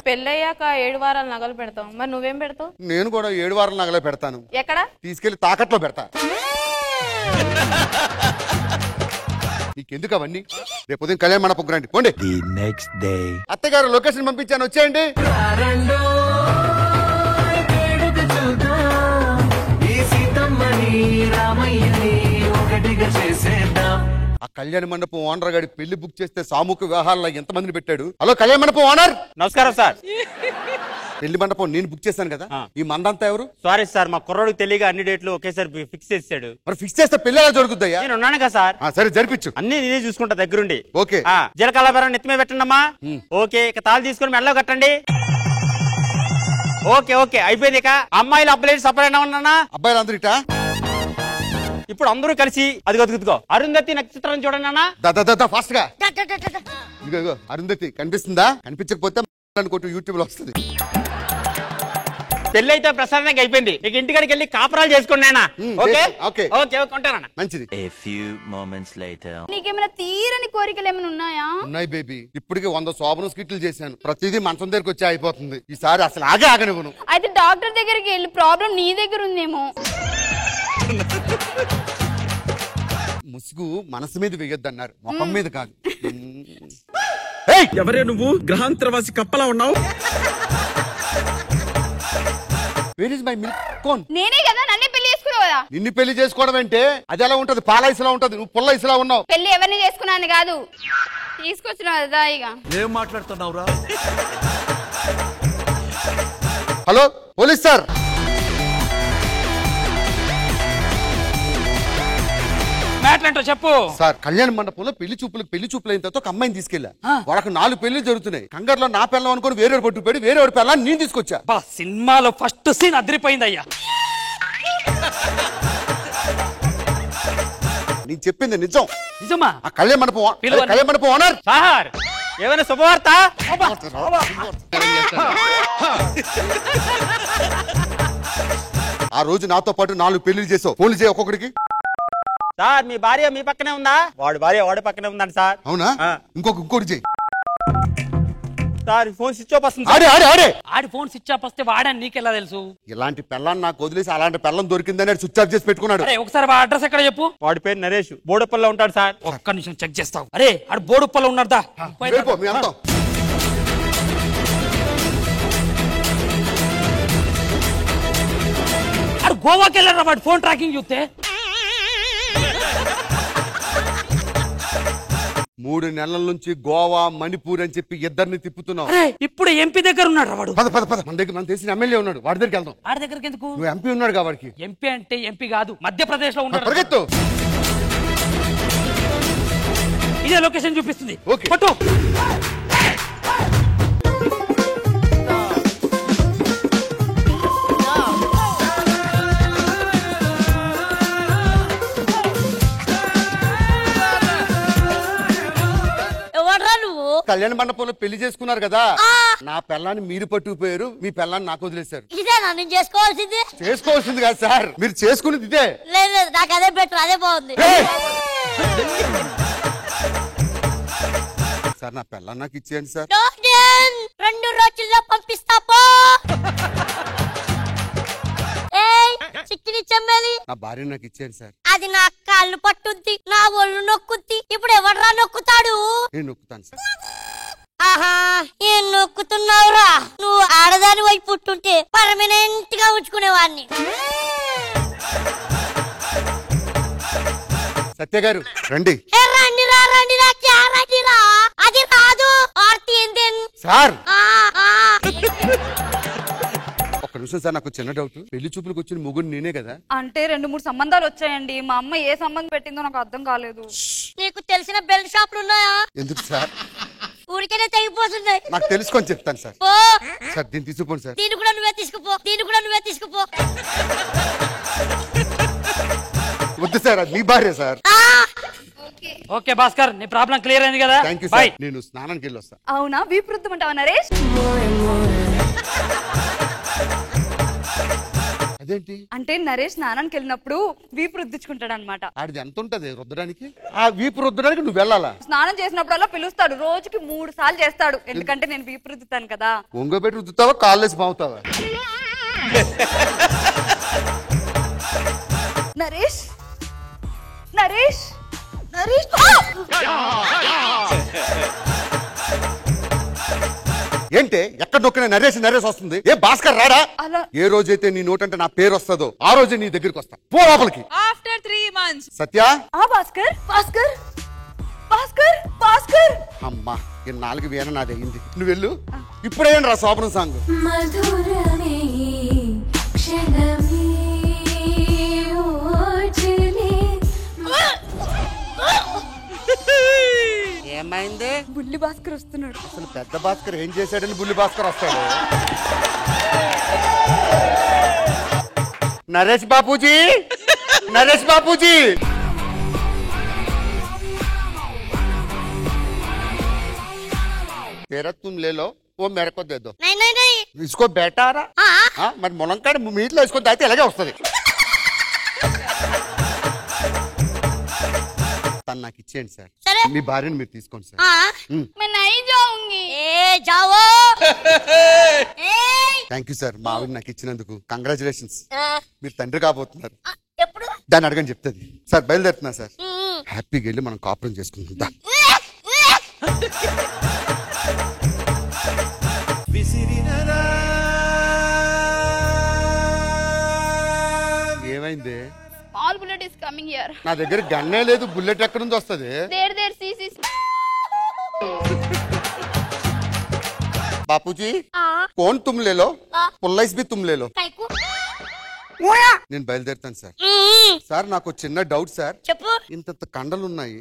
పెళ్ళయ్యాక 7 వారాల నగలు పెడతాం. మరి నువ్వేం పెడతావు? నేను కూడా 7 వారాల నగలే పెడతాను. ఎక్కడ? తీసుకెళ్లి తాకట్లో పెడతా. నీకెందుకు అవన్నీ? రేపు ఉదయం కళ్యాణ మండపం రండి. పోండి. అత్తగారు లొకేషన్ పంపించాను, వచ్చేయండి. ఆ కళ్యాణ మండపం ఓనర్ గారి పెళ్లి బుక్ చేస్తే సామూహిక వివాహాల్లో ఎంత మందిని పెట్టాడు. హలో కళ్యాణ మండపం ఓనర్. నమస్కారం సార్. పెళ్లి మండపం నేను బుక్ చేశాను కదా, ఈ మందంతా ఎవరు? సారీ సార్, మా కుర్రోడికి తెలియక అన్ని డేట్లు ఒకేసారి ఫిక్స్ చేసాడు. మరి ఫిక్స్ చేస్తే పెళ్లి ఎలా జరుగుతుందయ్యా? నేను ఉన్నాను కదా సార్. సరే జరిపించు. అన్ని నేనే చూసుకుంటా దగ్గరుండి. ఓకే. జీలకళాభారం నెత్తిమే పెట్టండి అమ్మా. ఓకే, ఇక తాళి తీసుకుని మెడలో కట్టండి. ఓకే ఓకే అయిపోయింది. ఇక అమ్మాయిలు అబ్బాయిలు సపరేట్ ఉన్నా? అబ్బాయిలు అందరూ ఇటా. ఇప్పుడు అందరూ కలిసి అదిగో అరుంధతి నక్షత్రం చూడండి అన్న. ఫాస్ట్ గా. ఇదిగో అరుంధతి కనిపిస్తుందా? కనిపించకపోతే అనుకోటు యూట్యూబ్ లో వస్తుంది. పెళ్లి అయితే ప్రసాదంగా అయిపోయింది. ఇక ఇంటికాడికి వెళ్ళి కాపురాలు చేసుకోండి నాయనా. ఓకే ఓకే ఓకే ఉంటానన్న. మంచిది. A few moments later. నీకేమైనా తీరని కోరికలు ఏమైనా ఉన్నాయా? ఉన్నాయి బేబీ. ఇప్పటికే 100 శోభన స్కిట్లు చేశాను. ప్రతిదీ మంచం దగ్గరకు వచ్చి అయిపోతుంది. ఈసారి అసలు ఆగనివ్వను. అయితే డాక్టర్ దగ్గరికి వెళ్ళి ప్రాబ్లం నీ దగ్గర ఉందేమో. ముసుగు మనసు మీద వేయొద్దన్నారు, మొఖం మీద కాదు. ఎవరే నువ్వు గ్రహాంతరవాసి కప్పలా ఉన్నావు? Where is my milk cone? నేనే కదా నన్నే పెళ్లి చేసుకున్నావు కదా. నిన్ను పెళ్లి చేసుకోవడం అంటే అది ఎలా ఉంటది? పాల ఐసులా ఉంటది, నువ్వు పుల్ల ఐసులా ఉన్నావు. పెళ్లి ఎవరిని చేసుకున్నాను కాదు, తీసుకొచ్చినావు కదా. ఇక ఏం మాట్లాడుతున్నావురా? Hello police sir. మ్యాట్లంటో చెప్పు సార్. కళ్యాణ మండపంలో పెళ్లి చూపులు అయిన తర్వాత ఒక అమ్మాయిని తీసుకెళ్ళా. వాళ్ళకి 4 పెళ్లి జరుగుతున్నాయి. కంగారులో నా పిల్లం అనుకుని వేరే పట్టుకుపోయి వేరే పిల్లని నేను తీసుకొచ్చా. సినిమాలో ఫస్ట్ సీన్ అదిరిపోయింది అయ్యా. నేను చెప్పింది నిజం. నిజమా? ఆ కళ్యాణ మండపం ఓనర్ సార్, ఏమైనా శుభవార్త? ఆ రోజు నాతో పాటు 4 పెళ్లిళ్ళు చేసావు. ఫోన్లు చేయి ఒక్కొక్కడికి. సార్, మీ భార్య మీ పక్కనే ఉందా? వాడి భార్య వాడి పక్కనే ఉందండి సార్. అవునా? ఇంకోటి చేయి. సార్, ఫోన్ స్విచ్ ఆఫ్ వస్తుంది. ఆడి ఫోన్ స్విచ్ ఆఫ్ వస్తే వాడని నీకెలా తెలుసు? ఇలాంటి పెళ్ళాన్ని నాకు వదిలేసి అలాంటి పెళ్ళం దొరికిందని స్విచ్ ఆఫ్ చేసి పెట్టుకున్నాడు. ఒకసారి అడ్రస్ ఎక్కడ చెప్పు. వాడి పేరు నరేష్, బోడుపల్లిలో ఉంటాడు సార్. ఒక్క నిమిషం చెక్ చేస్తావు. అరే ఆడు బోడుపల్లి ఉన్నాడా? ఆడు గోవాకి వెళ్ళారా? వాడు ఫోన్ ట్రాకింగ్ చూస్తే 3 నెలల నుంచి గోవా మణిపూర్ అని చెప్పి ఇద్దరిని తిప్పుతున్నావు. ఇప్పుడు ఎంపీ దగ్గర ఉన్నాడు వాడు. పద మన దగ్గర మనకు తెలిసిన ఎమ్మెల్యే ఉన్నాడు, వాడి దగ్గరికి వెళ్దాం. వాడి దగ్గరికి ఎందుకు? నువ్వు ఎంపీ ఉన్నాడు కాబట్టి. ఎంపీ అంటే ఎంపీ కాదు, మధ్యప్రదేశ్ లో ఉన్నాడు. పరిగెత్తు. ఇదే లొకేషన్ చూపిస్తుంది. ఓకే. పట్టు. కళ్యాణ మండపంలో పెళ్లి చేసుకున్నారు కదా, నా పిల్లాన్ని మీరు పట్టుకుపోయారు, మీ పిల్లాన్ని నాకు వదిలేశారు. ఇదేనా నేను చేసుకోవాల్సింది? చేసుకోవాల్సింది కాదు సార్, మీరు చేసుకునేది ఇదే. లేదు నాకు అదే బెటర్, అదే బాగుంది. సార్, నా పిల్లాన్ని నాకు ఇచ్చేయండి సార్. 2 రోజుల్లో పంపిస్తా పో. చిక్కిని చెమ్మేది నా భార్య నాకు ఇచ్చేయండి సార్. అది నా కాళ్ళు పట్టుద్ది, నా ఒళ్ళు నొక్కుద్ది. ఇప్పుడు ఎవడ్రా నొక్కుతాడు? నేను నొక్కుతాను సార్. ఆహా, ఏం నొక్కుతున్నావురా? నువ్వు ఆడదాని వైపు పుట్టుంటే పర్మనెంట్ గా ఉంచుకునేవాడిని. సత్య గారు రండి. రండిరా, అది రాదు. ఆర్తి ఏంటేన్ సార్ ఒక్క నిమిషం సార్, నాకు చిన్న డౌట్. పెళ్లి చూపులకు వచ్చిన ముగ్గురు నేనే కదా? అంటే 2-3 సంబంధాలు వచ్చాయండి. మా అమ్మ ఏ సంబంధం పెట్టిందో నాకు అర్థం కాలేదు. నీకు తెలిసిన బెల్ట్ షాపులు ఉన్నాయా? ఎందుకు సార్? ఊరికేనే తెగిపోతున్నాయి. నాకు తెలుసుకొని చెప్తాను సార్. సార్ దీన్ని తీసుకుపోండి సార్. దీన్ని కూడా నువ్వే తీసుకుపో. వద్దు సార్, అది మీ భార్య సార్. ఓకే భాస్కర్, నీ ప్రాబ్లం క్లియర్ అయింది కదా? Thank you sir. నేను స్నానానికి వెళ్ళి వస్తా. అవునా? వీపురుద్దుమంటావా నరేష్? అదేంటి అంటే నరేష్ స్నానానికి వెళ్ళినప్పుడు వీపు రుద్దించుకుంటాడు అనమాట. ఆడిది ఎంత ఉంటది రుద్దడానికి? ఆ వీపు రుద్దడానికి నువ్వు వెళ్ళాలా? స్నానం చేసినప్పుడు అలా పిలుస్తాడు, రోజుకి 3 సార్లు చేస్తాడు. ఎందుకంటే నేను వీపు రుద్దుతాను కదా. ఒంగోబెట్టి రుద్దుతావా, కాళ్ళేసి బాగుతావా? నరేష్ నరేష్ నరేష్ ఏంటే ఎక్కడ నొక్కిన నరేష్ వస్తుంది? ఏ భాస్కర్ రాడా? ఏ రోజైతే నీ నోటంటే నా పేరు వస్తుందో ఆ రోజే నీ దగ్గరికి వస్తా. పో లోపలికి. After 3 months. సత్య. భాస్కర్ అమ్మా, ఈ 4 వేన నాది అయింది. నువ్వు వెళ్ళు. ఇప్పుడేం రా శోభనం సాంగ్. ఏమైంది? బుల్లి భాస్కర్ వస్తున్నాడు. అసలు పెద్ద భాస్కర్ ఏం చేశాడని బుల్లి భాస్కర్ వస్తాడు? నరేష్ బాపూజీ. तेरा तुम ले लो, वो मेरे को दे दो. नहीं. इसको बेटा रहा? हाँ, మరి ములంకాడ మీట్లో వేసుకొని తాగితే ఇలాగే వస్తుంది. తను నాకు ఇచ్చేయండి సార్. మీ భార్యను మీరు తీసుకోండి సార్. థ్యాంక్ యూ సార్, మా ఆవిడ నాకు ఇచ్చినందుకు కంగ్రాచులేషన్స్. మీరు తండ్రి కాబోతున్నారు. దాన్ని అడగని చెప్తుంది సార్. బయలుదేరుతున్నా సార్. హ్యాపీగా వెళ్ళి మనం కాపురం చేసుకుందాం. ఏమైంది? Small bullet is coming here. నా దగ్గర గన్నే లేదు, బుల్లెట్ ఎక్కడ నుంచి వస్తుంది? దేర్ సీ बापूजी कौन तुम ले लो, पुल्लाइस भी तुम ले लो. నేను బయలుదేరుతాను సార్. సార్ నాకు చిన్న డౌట్ సార్. చెప్పు. ఇంత కండలు ఉన్నాయి,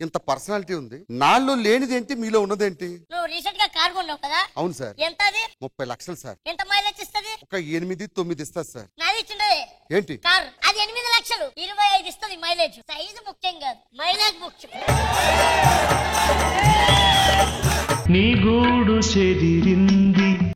ఇంత పర్సనాలిటీ ఉంది, నాలో లేనిది ఏంటి మీలో ఉన్నదేంటి? నువ్వు రీసెంట్ గా కార్ కొన్నావు కదా? అవును సార్. ఎంత అది? 30 లక్షలు సార్. ఎంత మైలేజ్ ఇస్తది? ఒక 8-9 ఇస్తుంది సార్. నాది ఇచ్చిండదే ఏంటి కార్? అది 8 లక్షలు, 25 ఇస్తది మైలేజ్. సైజు ముఖ్యం కాదు, మైలేజ్ ముఖ్యం. నీ గూడు చెదిరింది